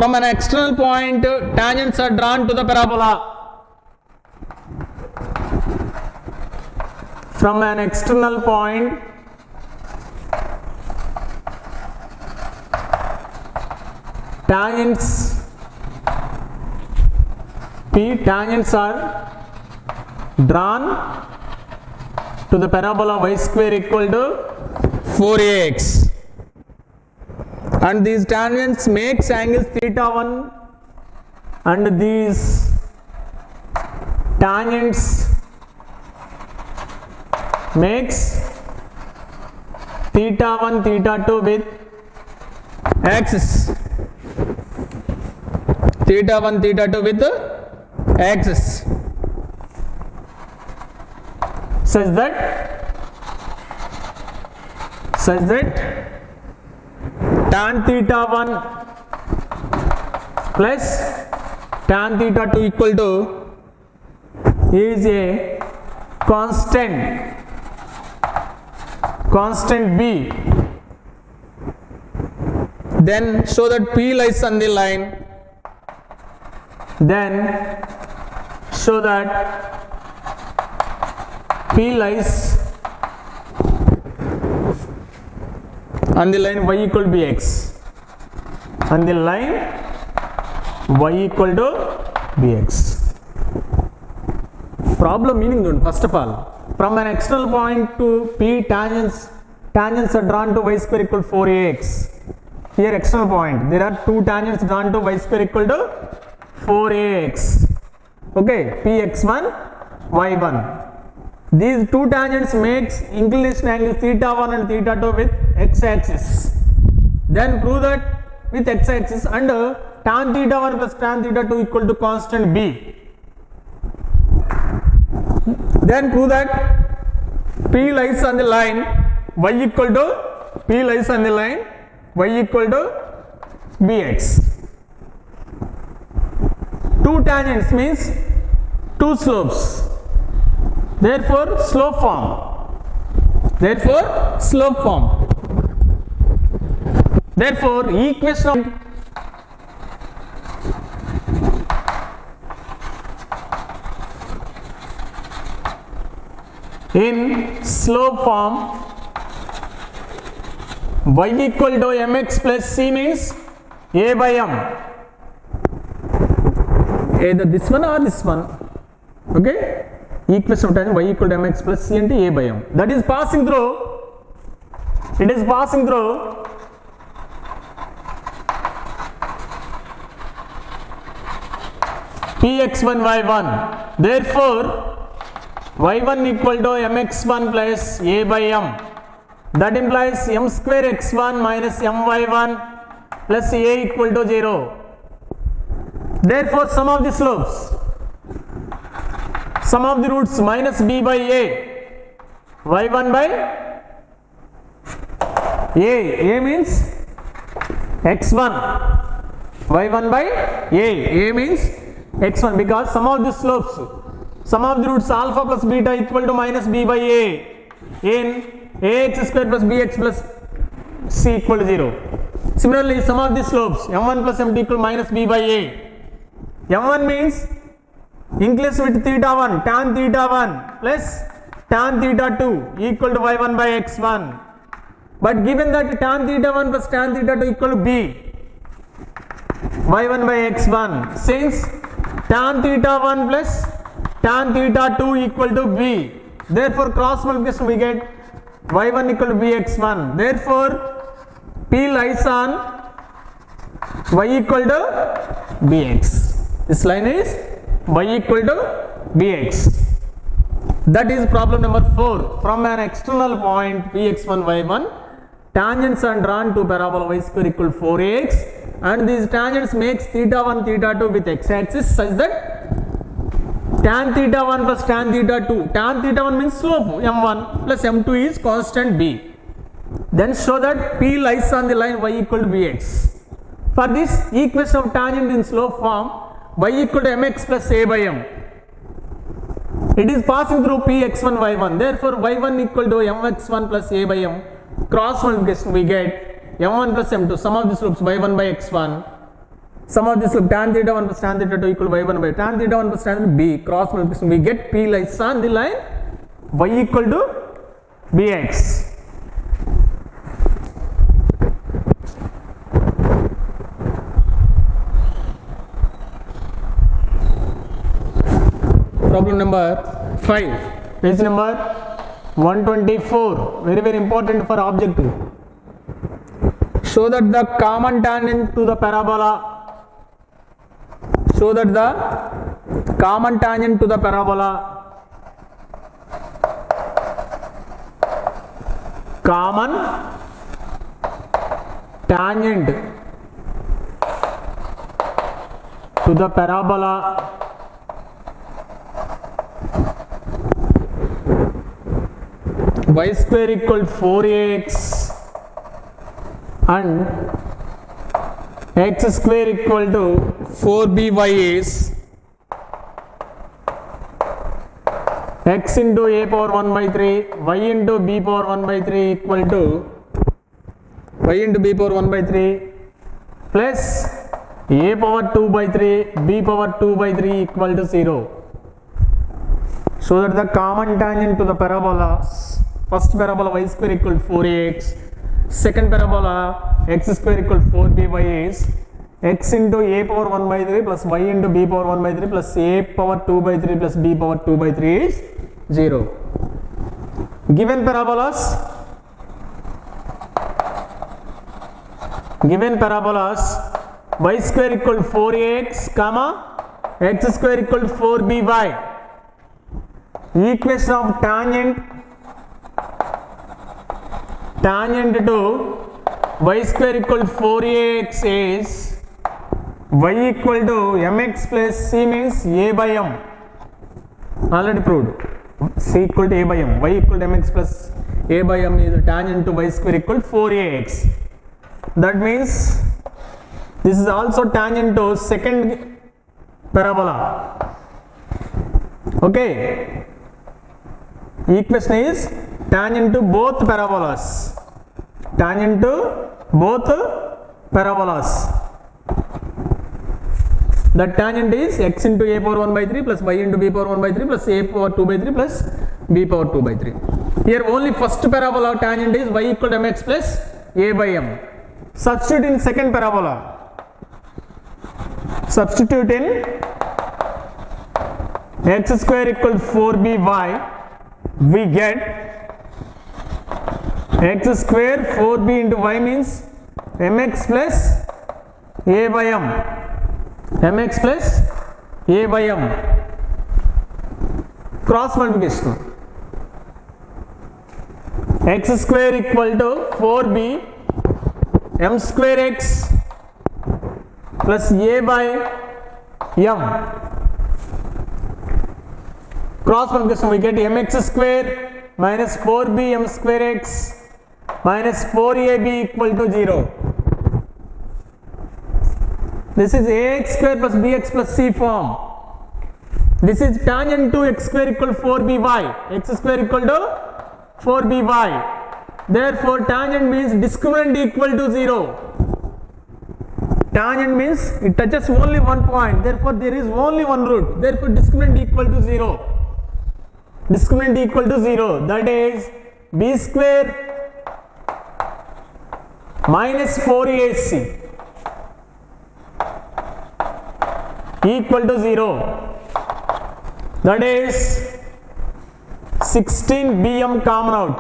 From an external point, tangents are drawn to the parabola. From an external point, tangents are drawn to the parabola y square equal to 4ax, and these tangents makes angles theta 1, and these tangents makes theta 1 theta 2 with axis, theta 1 theta 2 with axis, such that tan theta 1 plus tan theta 2 equal to is a constant B. Then show that P lies on the line. Then show that P lies on the line y equal to bx. On the line y equal to bx. Problem meaning, first of all, from an external point to P, tangents are drawn to y square equal to 4ax. Here external point, there are two tangents drawn to y square equal to 4ax. Okay, px1, y1. These two tangents makes inclination angle theta 1 and theta 2 with x-axis. Then prove that with x-axis and tan theta 1 plus tan theta 2 equal to constant b. Then prove that P lies on the line y equal to bx. Two tangents means two slopes. Therefore slope form. Therefore equation of in slope form y equal to mx plus c means a by m, either this one or this one. Okay, equation of tangent y equal to mx plus c into a by m, that is passing through, it is passing through px1 y1. Therefore y1 equal to mx1 plus a by m, that implies m square x1 minus my1 plus a equal to 0. Therefore sum of the slopes, sum of the roots minus b by a, y1 by a means x1, y1 by a means x1, because sum of the slopes, sum of the roots alpha plus beta equal to minus b by a in ax square plus bx plus c equal to 0. Similarly, sum of the slopes m1 plus m2 equal to minus b by a. m1 means inclination with theta 1 tan theta 1 plus tan theta 2 equal to y1 by x1. But given that tan theta 1 plus tan theta 2 equal to b, y1 by x1, since tan theta 1 plus tan theta 2 equal to b, therefore cross multiplication we get y1 equal to bx1. Therefore P lies on y equal to bx. This line is y equal to bx. That is problem number 4. From an external point px1 y1, tangents are drawn to parabola y square equal to 4ax, and these tangents makes theta 1 theta 2 with x-axis such that tan theta 1 plus tan theta 2, tan theta 1 means slope m1 plus m2 is constant b. Then show that P lies on the line y equal to bx. For this equation of tangent in slope form, y equal to mx plus a by m, it is passing through px1 y1. Therefore y1 equal to mx1 plus a by m. Cross multiplication we get m1 plus m2, sum of the slopes y1 by x1 Sum of this look, tan theta 1 plus tan theta 2 equal to y1 by tan theta 1 plus tan theta b cross multiplication. We get p lies on the line y equal to bx. Problem number 5, page number 124, very very important for objective. Show that the common tangent to the parabola, show that the common tangent to the parabola, common tangent to the parabola y square equal 4ax and x square equal to 4by is x into a power 1 by 3 y into b power 1 by 3 equal to y into b power 1 by 3 plus a power 2 by 3 b power 2 by 3 equal to 0. So that the common tangent to the parabolas, first parabola y square equal 4ax, second parabola x square equal 4by is x into a power 1 by 3 plus y into b power 1 by 3 plus a power 2 by 3 plus b power 2 by 3 is 0. Given parabolas y square equal 4ax comma x square equal 4by, equation of tangent to y square equal 4ax is y equal to mx plus c means a by m, already proved. C equal to a by m, y equal to mx plus a by m is tangent to y square equal 4ax. That means this is also tangent to second parabola. Okay, equation is tangent to both parabolas, tangent to both parabolas. The tangent is x into a power 1 by 3 plus y into b power 1 by 3 plus a power 2 by 3 plus b power 2 by 3. Here only first parabola tangent is y equal to mx plus a by m. Substitute in second parabola. Substitute in x square equal 4by, we get x square 4b into y means mx plus a by m, mx plus a by m. Cross multiplication. X square equal to 4b m square x plus a by m. Cross multiplication, we get mx square minus 4b m square x minus 4ab equal to 0. This is ax square plus bx plus c form. This is tangent to x square equal 4by, x square equal to 4by. Therefore tangent means discriminant equal to 0. Tangent means it touches only one point, therefore there is only one root, therefore discriminant equal to 0. Discriminant equal to 0, that is b square minus 4ac equal to 0, that is 16 bm common out,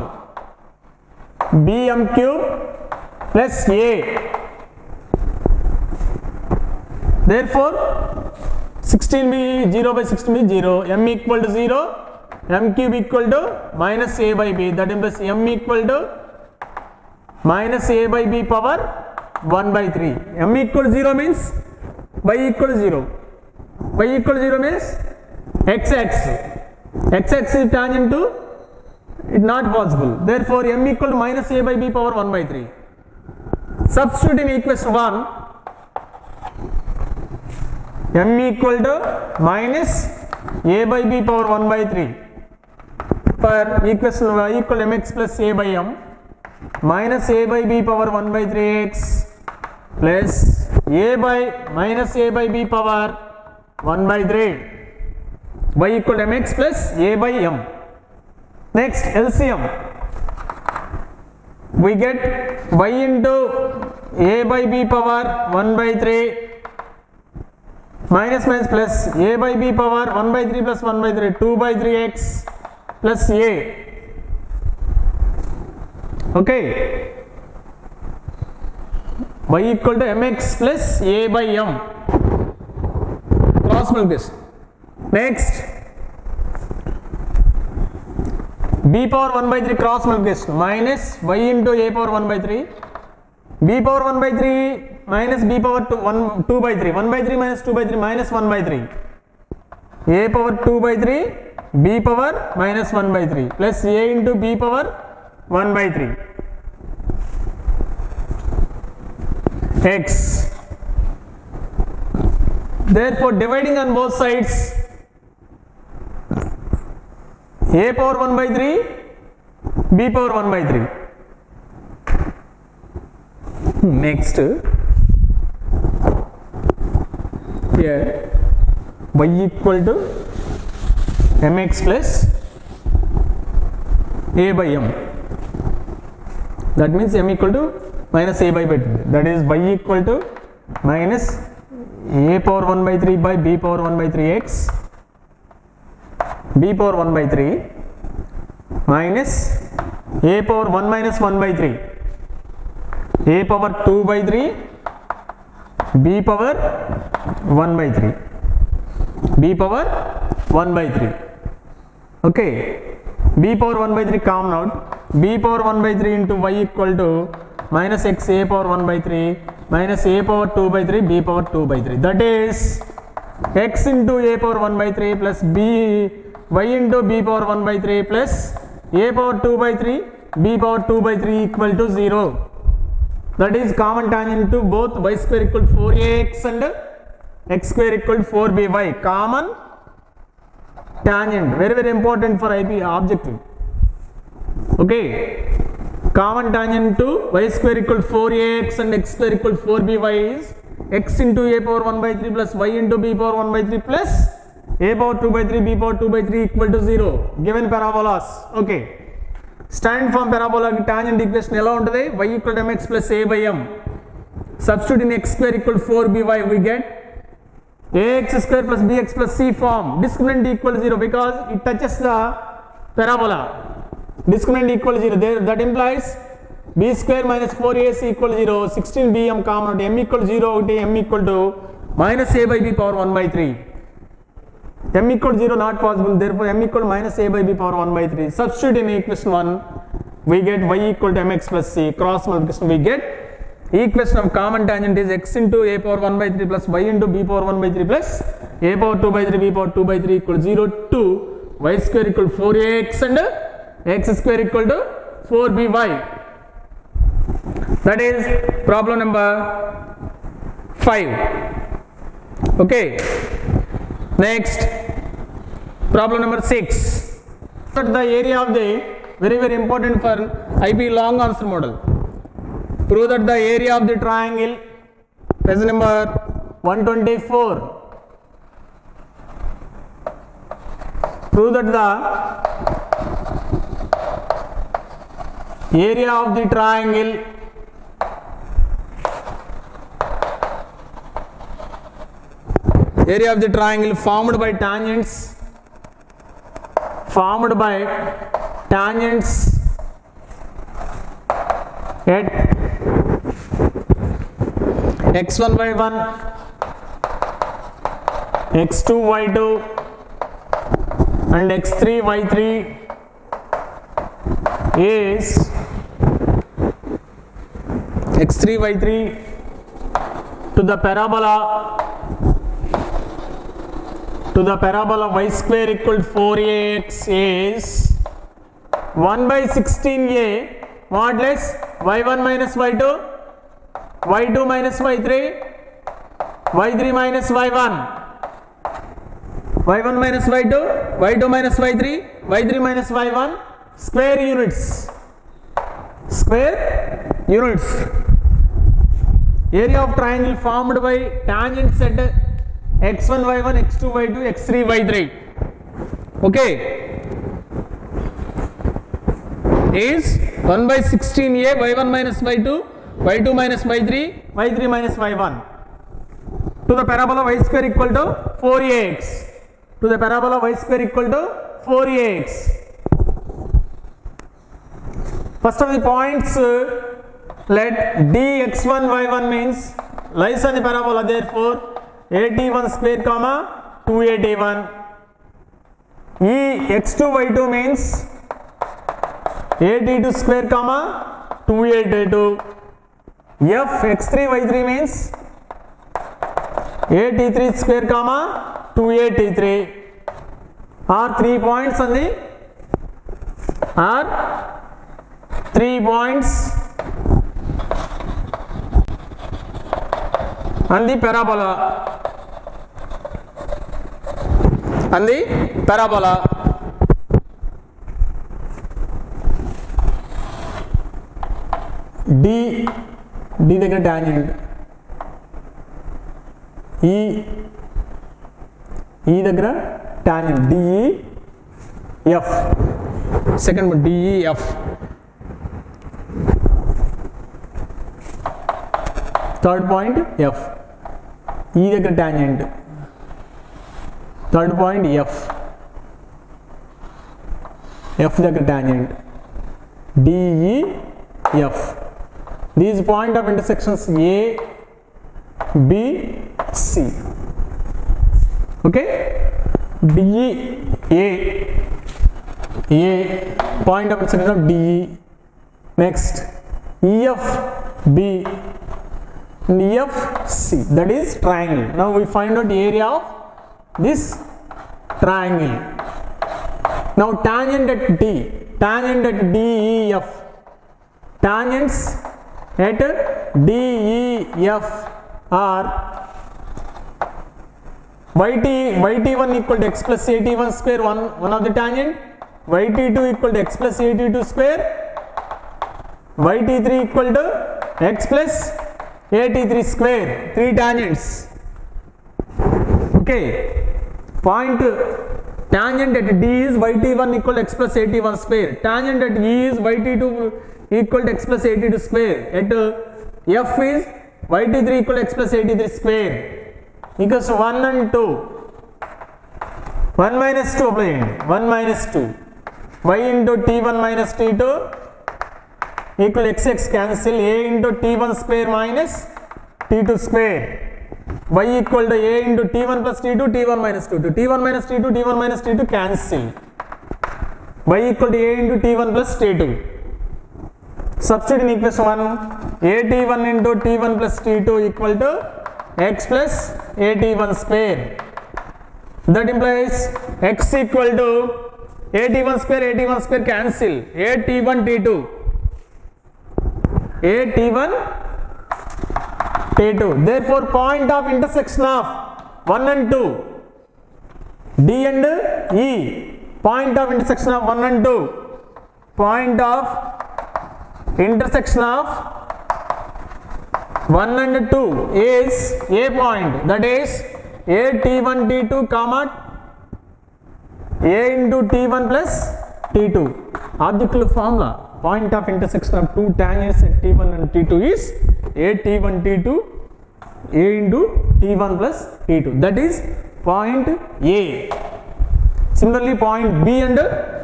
bm cube plus a. Therefore 16b 0 by 16b 0, m equal to 0, m cube equal to minus a by b, that implies m equal to minus a by b power 1 by 3. M equal to 0 means y equal to 0. Y equal to 0 means x is tangent to it, not possible. Therefore m equal to minus a by b power 1 by 3. Substitute in equation 1, m equal to minus a by b power 1 by 3. For equation y equal to mx plus a by m minus a by b power 1 by 3x plus a by minus a by b power 1 by 3. Y equal to mx plus a by m. Next LCM. We get y into a by b power 1 by 3 minus minus plus a by b power 1 by 3 plus 1 by 3 2 by 3x plus a. Okay. Y equal to mx plus a by m. Cross multiplication. Next, b power 1 by 3 cross multiplication minus y into a power 1 by 3, b power 1 by 3 minus b power 2 by 3, 1 by 3 minus 2 by 3 minus 1 by 3, a power 2 by 3, b power minus 1 by 3 plus a into b power 1 by 3 x. Therefore, dividing on both sides, a power 1 by 3, b power 1 by 3. Next, here y equal to mx plus a by m. That means m equal to minus a by 2. That is y equal to minus a power 1 by 3 by b power 1 by 3 x, b power 1 by 3 minus a power 1 minus 1 by 3, a power 2 by 3, b power 1 by 3, b power 1 by 3. Okay, b power 1 by 3 common out, b power 1 by 3 into y equal to minus x a power 1 by 3 minus a power 2 by 3 b power 2 by 3. That is x into a power 1 by 3 plus b y into b power 1 by 3 plus a power 2 by 3 b power 2 by 3 equal to 0. That is common tangent to both y square equal to 4ax and x square equal to 4by. Common tangent, very very important for IP objective. Okay, common tangent to y square equal to 4ax and x square equal to 4by is x into a power 1 by 3 plus y into b power 1 by 3 plus a power 2 by 3 b power 2 by 3 equal to 0. Given parabolas. Okay, standard form parabola tangent equation ఎలా ఉంటుంది? y equal to mx plus a by m. Substitute in x square equal to 4by, we get ax square plus bx plus c form. Discriminant equal to 0 because it touches the parabola. Discriminant equal to 0. There, that implies b square minus 4ac equal to 0. 16bm common out. M equal to 0 okay, m equal to minus a by b power 1 by 3. M equal to 0 not possible. Therefore, m equal to minus a by b power 1 by 3. Substitute in equation 1. We get y equal to mx plus c. Cross multiplication. We get equation of common tangent is x into a power 1 by 3 plus y into b power 1 by 3 plus a power 2 by 3 b power 2 by 3 equal to 0 to y square equal to 4ax and x square equal to 4by. That is problem number 5. Okay, next problem number 6. The area of the, very very important for IP long answer model. Prove that the area of the triangle, page number 124. Prove that the area of the triangle formed by tangents at x1 y1, x2 y2 and x3 y3 is x3 y3 to the parabola y square equal to 4ax is 1 by 16a modulus y1 minus y2, y2 minus y3, y3 minus y1, y1 minus y2, y2 minus y3, y3 minus y1 square units. area of triangle formed by tangents at x1 y1 x2 y2 x3 y3, okay, is 1 by 16a y1 minus y2 y2 minus y3 y3 minus y1 to the parabola y square equal to 4ax, to the parabola y square equal to 4ax. First of the points, let dx1 y1 means lies on the parabola, therefore at1 square comma 2at1. E x2 y2 means at2 square comma 2at2. F x3 y3 means at3 square comma 2at3. Are 3 points on the and the parabola, and the parabola. D దగ్గర tangent, E దగ్గర tangent, DEF, second one DEF, third point F, E దగ్గర tangent, third point F దగ్గర tangent, DEF. These point of intersections A, B, C, okay. DE A point of intersection of DE. Next EF B and EF C, that is triangle. Now we find out the area of this triangle. Now tangent at D, tangent at DEF, tangents at DEF are yt1 equal to x plus at1 square, one of the tangent, yt2 equal to x plus at2 square, yt3 equal to x plus at3 square, 3 tangents, okay. Point tangent at D is yt1 equal to x plus at1 square, tangent at E is yt2 equal to x plus at2 square, at F is yt3 equal to x plus at3 square equals to 1 and 2, 1 minus 2 apply, 1 minus 2, y into t1 minus t2 equal x cancel, a into t1 square minus t2 square, y equal to a into t1 plus t2 t1 minus t2, t1 minus t2 t1 minus t2 cancel, y equal to a into t1 plus t2. Substitute in equation 1, at1 into t1 plus t2 equal to x plus at1 square. That implies x equal to at1 square cancel, at1 t2, at1 t2. Therefore point of intersection of 1 and 2, D and E, point of intersection of 1 and 2, point of intersection of 1 and 2 is a point, that is at1 t2 comma a into t1 plus t2. Objective formula, point of intersection of two tangents at t1 and t2 is at1 t2 a into t1 plus t2, that is point A. Similarly point B and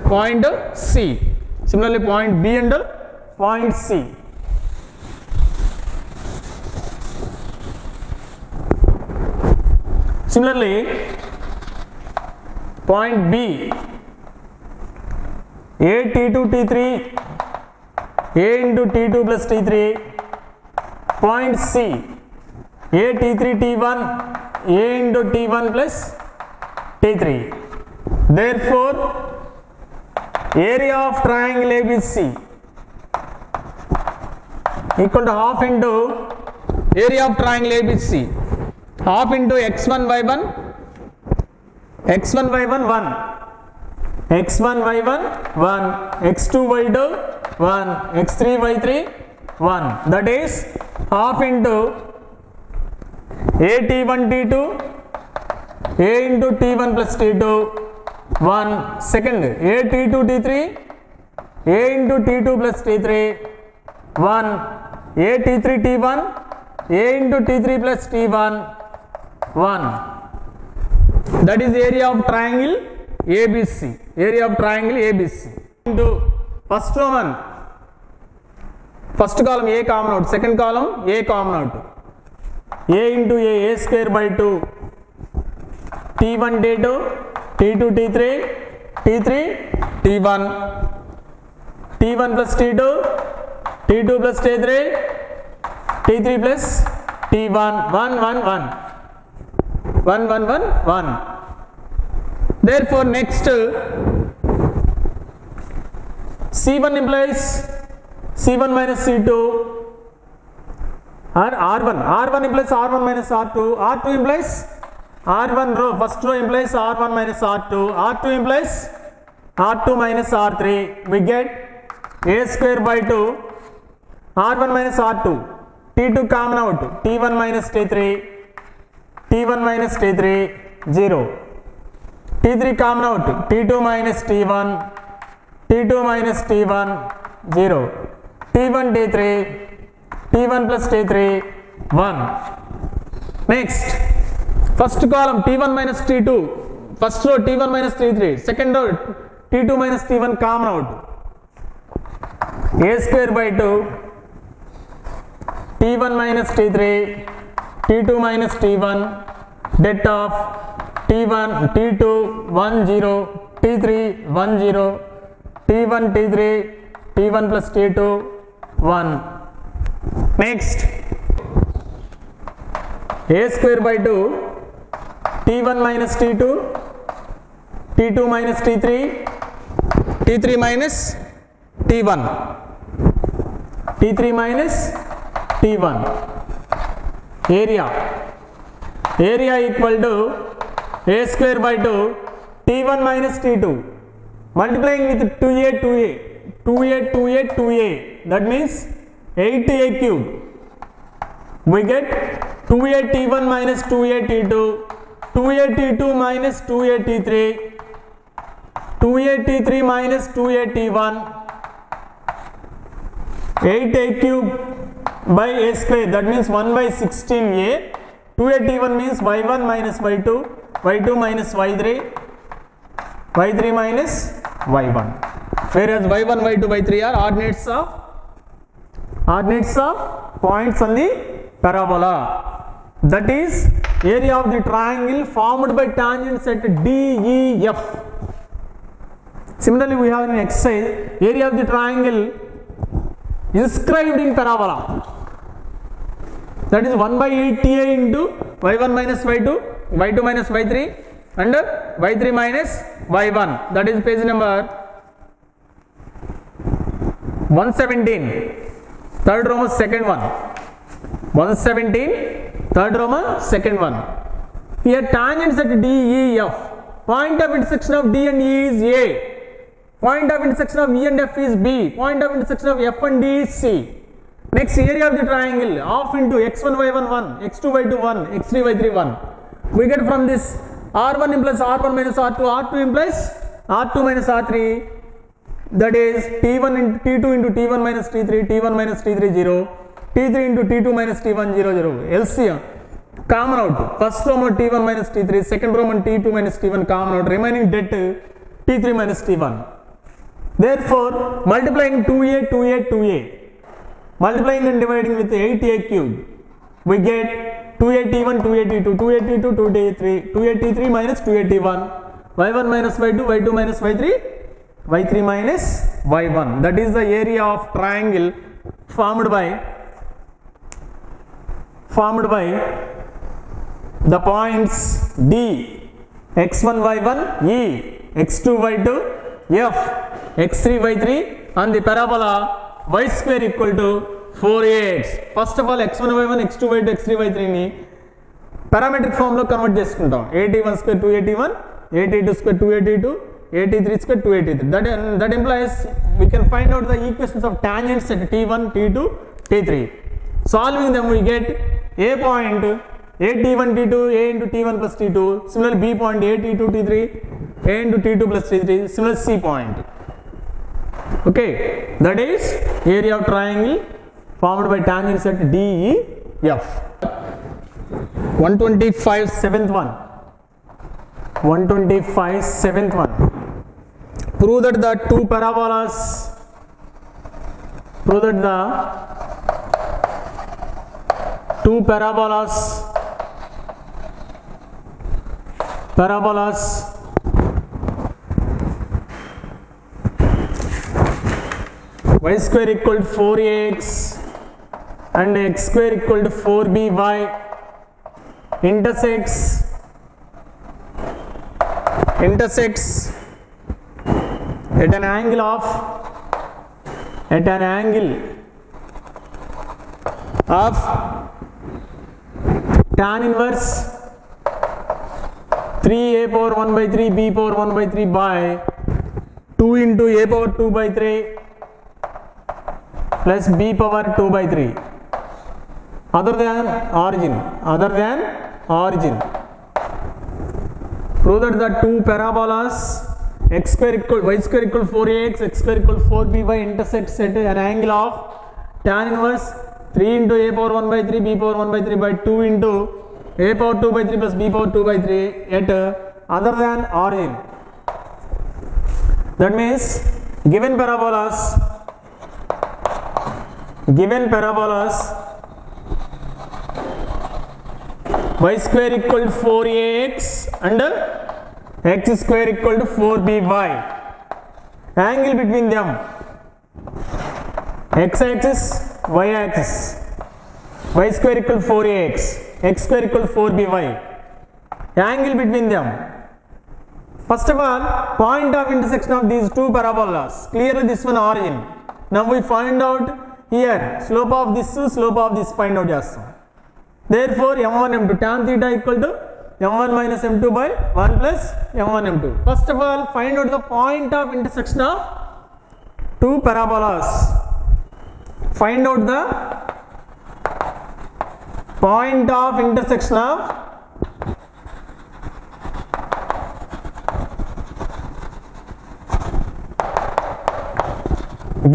point C, similarly point B and point C. Similarly point B, a t2 t3 a into t2 plus t3, point C, a t3 t1 a into t1 plus t3. Therefore area of triangle ABC equal to half into area of triangle ABC, half into x1 y1 1, x1 y1 1, x2 y2 1, x3 y3 1, that is half into a t1 t2 a into t1 plus t2 1. Second, a t2 t3 a into t2 plus t3 1. a t3 t1 a into t3 plus t1 1. That is area of triangle ABC. Area of triangle ABC. Into first Roman, first column a common out, second column a common out. A into a square by 2. T1 t2 t2 t3 t3 t1 t1 plus t2 t2 plus t3 t3 plus t1 1 1 1 1 1 1 1. Therefore next C1 implies C1 minus C2 or R1 implies R1 minus R2, R2 implies R1 row, first row implies R1 minus R2, R2 implies R2 minus R3. We get a square by 2 R1 minus R2, T2 common out, T1 minus T3 0, T3 common out, T2 minus T1 0, T1 T3 T1 plus T3 1. Next, first column T1 minus T2, first row T1 minus T3, second row T2 minus T1 common out, a square by 2 T1 minus T3 T2 minus T1 det of T1 T2 1 0 T3 1 0 T1 T3 T1 plus T2 1. Next, a square by 2 T1 minus T2 T2 minus T3 T3 minus T1 T3 minus T1. Area equal to a square by 2 T1 minus T2 multiplying with 2a, that means 8a cube. We get 2a T1 minus 2a T2, 2a T2 minus 2a T3, 2a T3 minus 2a T1, 8a cube by a square, that means 1 by 16a. 2a T1 means y1 minus y2, y2 minus y3, y3 minus y1, whereas y1 y2 y3 are ordinates of points on the parabola. That is area of the triangle formed by tangents at DEF. Similarly, we have an exercise, area of the triangle inscribed in parabola, that is 1 by 8a into y1 minus y2, y2 minus y3 and y3 minus y1. That is page number 117, third Roman second one. 117, third Roman second one. Here tangents at DEF. Point of intersection of D and E is A. Point of intersection of E and F is B. Point of intersection of F and D is C. Next, area of the triangle half into x1 y1 1, x2 y2 1, x3 y3 1. We get from this R1 implies R1 minus R2, R2 implies R2 minus R3. That is T1 into T2 into T1 minus T3, T1 minus T3 0, T3 into T2 minus T1 0 0. LCM common out. First Roman T1 minus T3, second Roman T2 minus T1 common out. Remaining det T3 minus T1. Therefore, multiplying 2a, multiplying and dividing with 8a cube, we get 2a T1, 2a T2, 2a T2, 2a T3 minus 2a T1, y1 minus y2, y2 minus y3, y3 minus y1. That is the area of triangle formed by the points D, x1 y1, E, x2 y2, F, x3 y3 on the parabola y square equal to 4ax. First of all, x1 y1, x2 y2, x3 y3 ni parametric form lo convert చేసుకుంటాం. at1 square 2at1, at2 square 2at2, at3 square 2at3. That implies we can find out the equations of tangents at t1, t2, t3. Solving them, we get a point a t1 t2 a into t1 plus t2. Similarly b point a t2 t3 a into t2 plus t3. Similarly c point. Okay, that is area of triangle formed by tangent set DEF. 125 seventh one. 125 seventh one. Prove that the two parabolas y square equal to 4ax and x square equal to 4by intersects at an angle of tan inverse 3a power 1 by 3 b power 1 by 3 by 2 into a power 2 by 3 plus b power 2 by 3 other than origin. Prove that the two parabolas y square equal 4ax, x square equal 4by intersects at an angle of tan inverse 3 into a power 1 by 3 b power 1 by 3 by 2 into a power 2 by 3 plus b power 2 by 3 at other than origin. That means given parabolas y square equal to 4ax and x square equal to 4by. Angle between them x axis, y axis. Y square equal to 4ax, x square equal to 4by. Angle between them. First of all, point of intersection of these two parabolas. Clearly this one origin. Now we find out here slope of this find out చేస్తాం. Therefore m1 m2 tan theta equal to m1 minus m2 by 1 plus m1 m2. First of all, find out the point of intersection of two parabolas. Find out the point of intersection of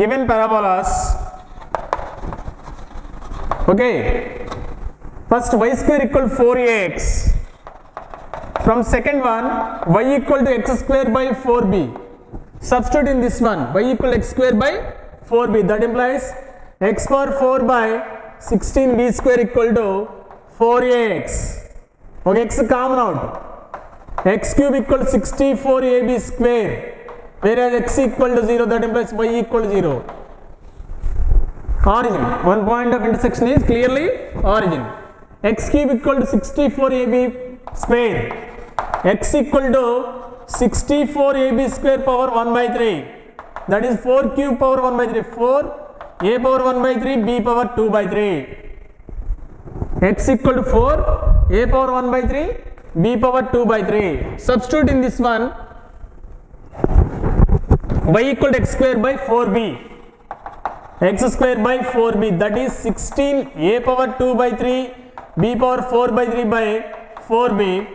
given parabolas. Okay, first y square equal to 4ax. From second one, y equal to x square by 4b. Substitute in this one, y equal to x square by 4b. That implies x power 4 by 16b square equal to 4ax. Okay, x common out. X cube equal to 64ab square. Whereas x equal to 0, that implies y equal to 0. Origin. One point of intersection is clearly origin. X cube equal to 64ab square. X equal to 64ab square power 1 by 3. That is 4 cube power 1 by 3. 4 a power 1 by 3 b power 2 by 3. X equal to 4 a power 1 by 3 b power 2 by 3. Substitute in this one. Y equal to x square by 4b. X square by 4b, that is 16 a power 2 by 3 b power 4 by 3 by 4b.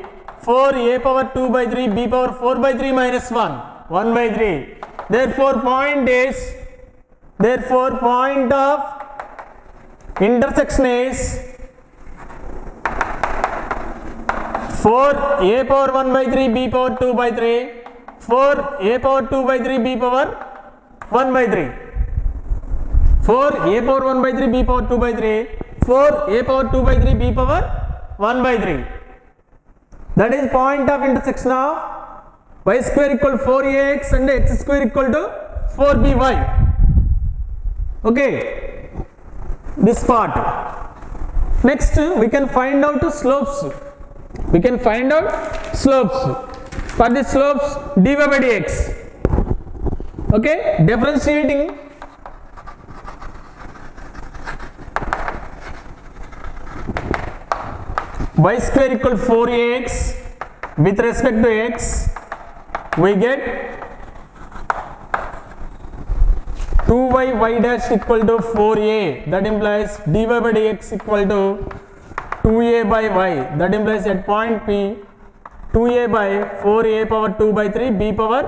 4 a power 2 by 3 b power 4 by 3 minus 1 by 3. Therefore point of intersection is 4 a power 1 by 3 b power 2 by 3, 4 a power 2 by 3 b power 1 by 3. 4 a power 1 by 3 b power 2 by 3, 4 a power 2 by 3 b power 1 by 3. That is point of intersection of y square equal to 4ax and x square equal to 4by. Okay, this part. Next we can find out slopes. For the slopes dy by dx. Okay, differentiating y square equal to 4ax with respect to x, we get 2y dash equal to 4a. That implies dy by dx equal to 2a by y, that implies at point P 2a by 4a power 2 by 3 b power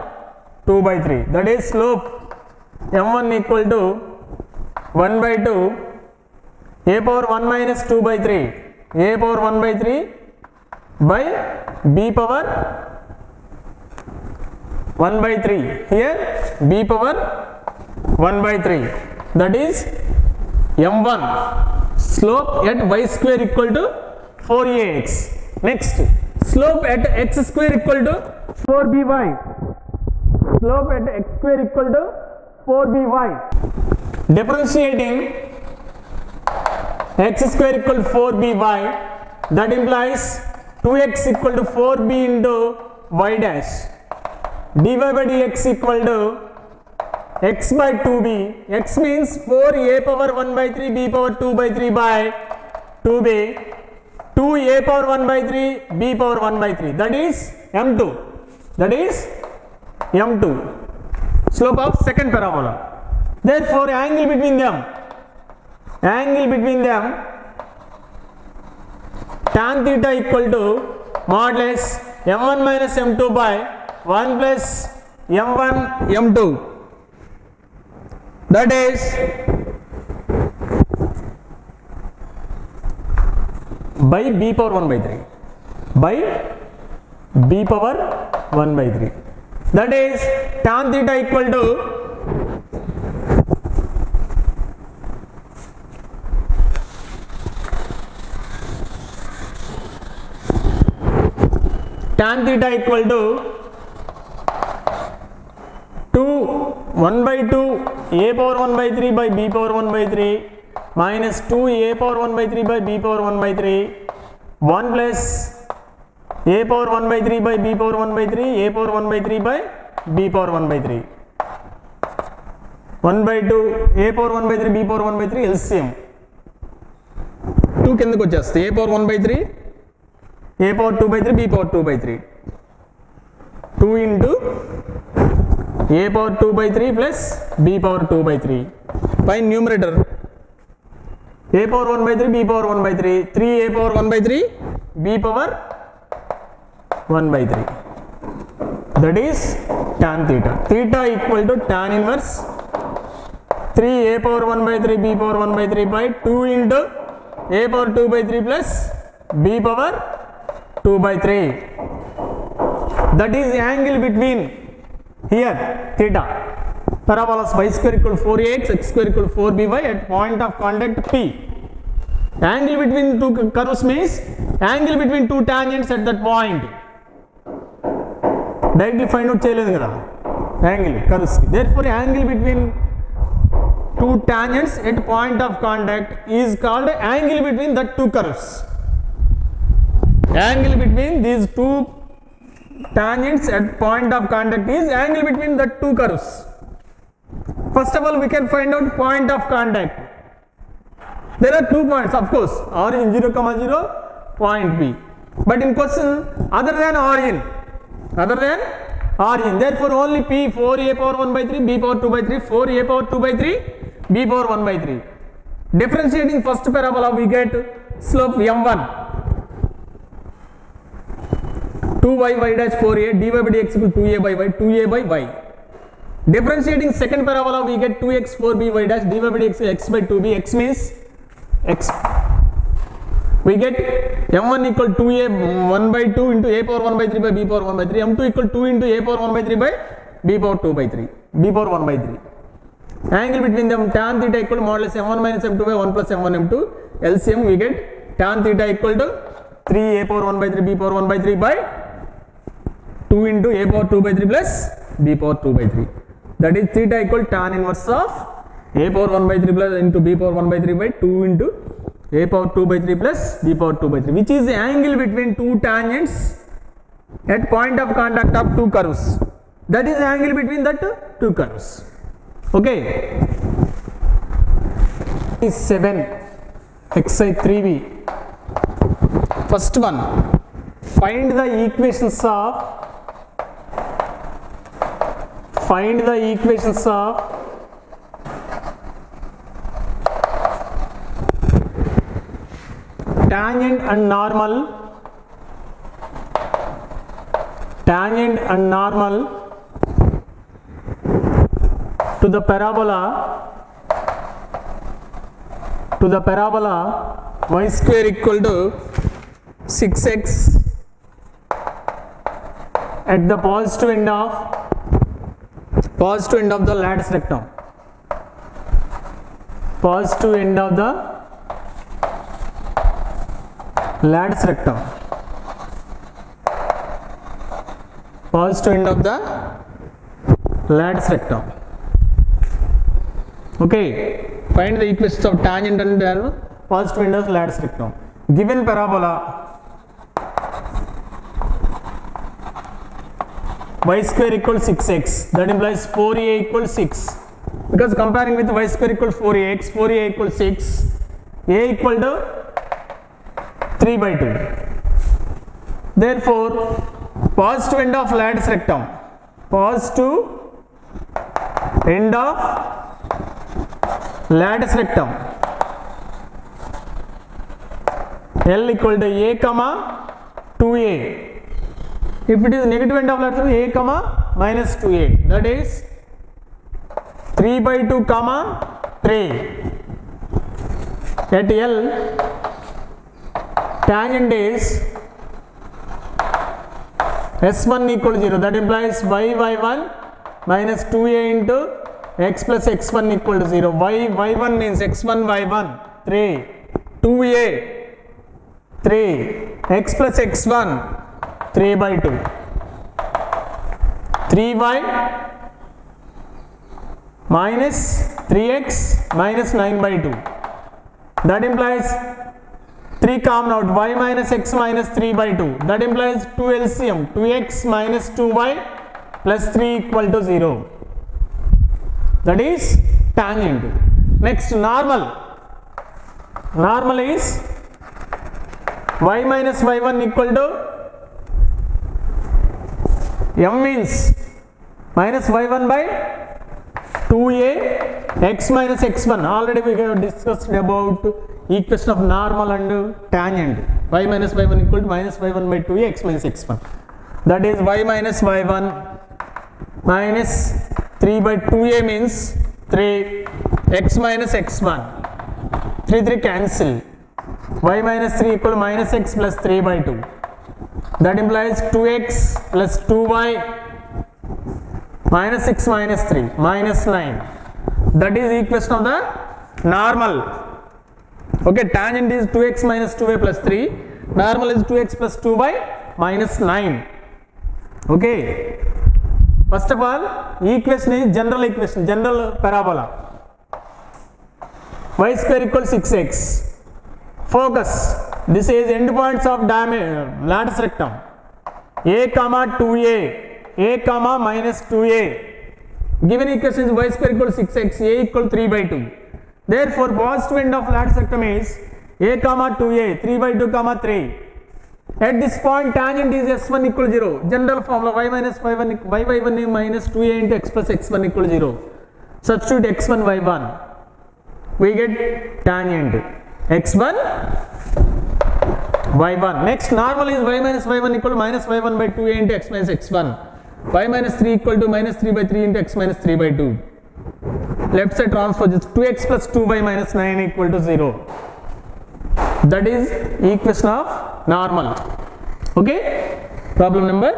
2 by 3, that is slope m1 equal to 1 by 2 a power 1 minus 2 by 3 a power 1 by 3 by b power 1 by 3, here b power 1 by 3, that is m1 slope at y square equal to 4ax. Next, slope at x square equal to 4by, slope at x square equal to 4by. Differentiating x square equal to 4by, that implies 2x equal to 4b into y dash, dy by dx equal to x by 2b, x means 4a power 1 by 3 b power 2 by 3 by 2b, 2a power 1 by 3 b power 1 by 3, that is m2, that is m2, slope of second parabola. Therefore angle between them tan theta equal to modulus m1 minus m2 by 1 plus m1 m2, that is by b power 1 by 3, by b power 1 by 3, that is tan theta equal to tan theta equal to 1 by 2 a power 1 by 3 by b power 1 by 3 minus 2 a power 1 by 3 by b power 1 by 3 1 plus a power 1 by 3 by b power 1 by 3 a power 1 by 3 by b power 1 by 3 1 by 2 a power 1 by 3 b power 1 by 3 LCM 2 కిందకి వచ్చేస్తే a power 1 by 3 a power 2 by 3 b power 2 by 3 2 into a power 2 by 3 plus b power 2 by 3 by numerator a power 1 by 3 b power 1 by 3 3 a power 1 by 3 b power 1 by 3, that is tan theta. Theta equal to tan inverse 3 a power 1 by 3 b power 1 by 3 by 2 into a power 2 by 3 plus b power 2 by 3, that is the angle between here theta parabolas y square equal to 4ax x square equal to 4by at point of contact P. Angle between two curves means angle between two tangents at that point. Directly find out చేయలేదు కదా angle curves ki. Therefore angle between two tangents at point of contact is called angle between the two curves. Angle between these two tangents at point of contact is angle between the two curves. First of all, we can find out point of contact. There are 2 points, of course, origin 0,0, point P. But in question, other than origin, therefore only P 4a power 1 by 3, b power 2 by 3, 4a power 2 by 3, b power 1 by 3. Differentiating first parabola, we get slope m1. 2y y dash 4a dy by dx equal to 2a by y, 2a by y. Differentiating second parabola, we get 2x 4b y dash dy by dx x by 2b, x means x. We get m1 equal to 2a 1 by 2 into a power 1 by 3 by b power 1 by 3, m2 equal to 2 into a power 1 by 3 by b power 2 by 3, b power 1 by 3. Angle between them tan theta equal to modulus m1 minus m2 by 1 plus m1 m2, LCM we get tan theta equal to 3 a power 1 by 3 b power 1 by 3 by 2 into a power 2 by 3 plus b power 2 by 3, that is theta equal tan inverse of a power 1 by 3 plus into b power 1 by 3 by 2 into a power 2 by 3 plus b power 2 by 3, which is the angle between two tangents at point of contact of two curves. That is the angle between that two curves. Okay. 7 exercise 3b. First one, find the equations of tangent and normal to the parabola y square equal to 6x at the positive end of the lattice rectum. Positive end of the lattice rectum. Positive end of the lattice rectum. Okay, find the equations of tangent and positive end of lattice rectum. Given parabola y square equals 6x, that implies 4a equals 6, because comparing with y square equals 4ax, 4a equals 6, a equal to 3 by 2. Therefore, positive end of lattice rectum, L equal to a comma 2a. If it is negative end of lattice rectum, a comma minus 2a, that is 3 by 2 comma 3. At L, tangent is S1 equal to 0, that implies y1 minus 2a into x plus x1 equal to 0. y1 means x1 y1 3, 2a 3, x plus x1 3 by 2, 3y minus 3x minus 9 by 2. That implies 3 common out, y minus x minus 3 by 2. That implies 2 LCM, 2x minus 2y plus 3 equal to 0. That is tangent. Next, normal. Normal is y minus y1 equal to m means minus y1 by 2a x minus x1. Already we have discussed about equation of normal and tangent. Y minus y1 equal to minus y1 by 2a x minus x1. That is y minus y1 minus 3 by 2a means 3, x minus x1, 3 cancel, y minus 3 equal to minus x plus 3 by 2. That implies 2x plus 2y minus 6 minus 3 minus 9. That is equation of the normal. Okay, tangent is 2x minus 2y plus 3, normal is 2x plus 2y minus 9. Okay, first of all, equation is general equation, general parabola. Y square equals 6x. Focus, this is endpoints of lattice rectum. A comma 2a, a comma minus 2a. Given equation is y square equals 6x, a equal 3 by 2. Therefore, positive end of lattice rectum is a comma 2a, 3 by 2 comma 3. At this point, tangent is s1 equal to 0. General formula y minus y1, y1 minus 2a into x plus x1 equal to 0. Substitute x1 y1. We get tangent x1 y1. Next, normal is y minus y1 equal to minus y1 by 2a into x minus x1. Y minus 3 equal to minus 3 by 3 into x minus 3 by 2. Left side transfer is 2x plus 2y minus 9 equal to 0. That is equation of normal. Okay, problem number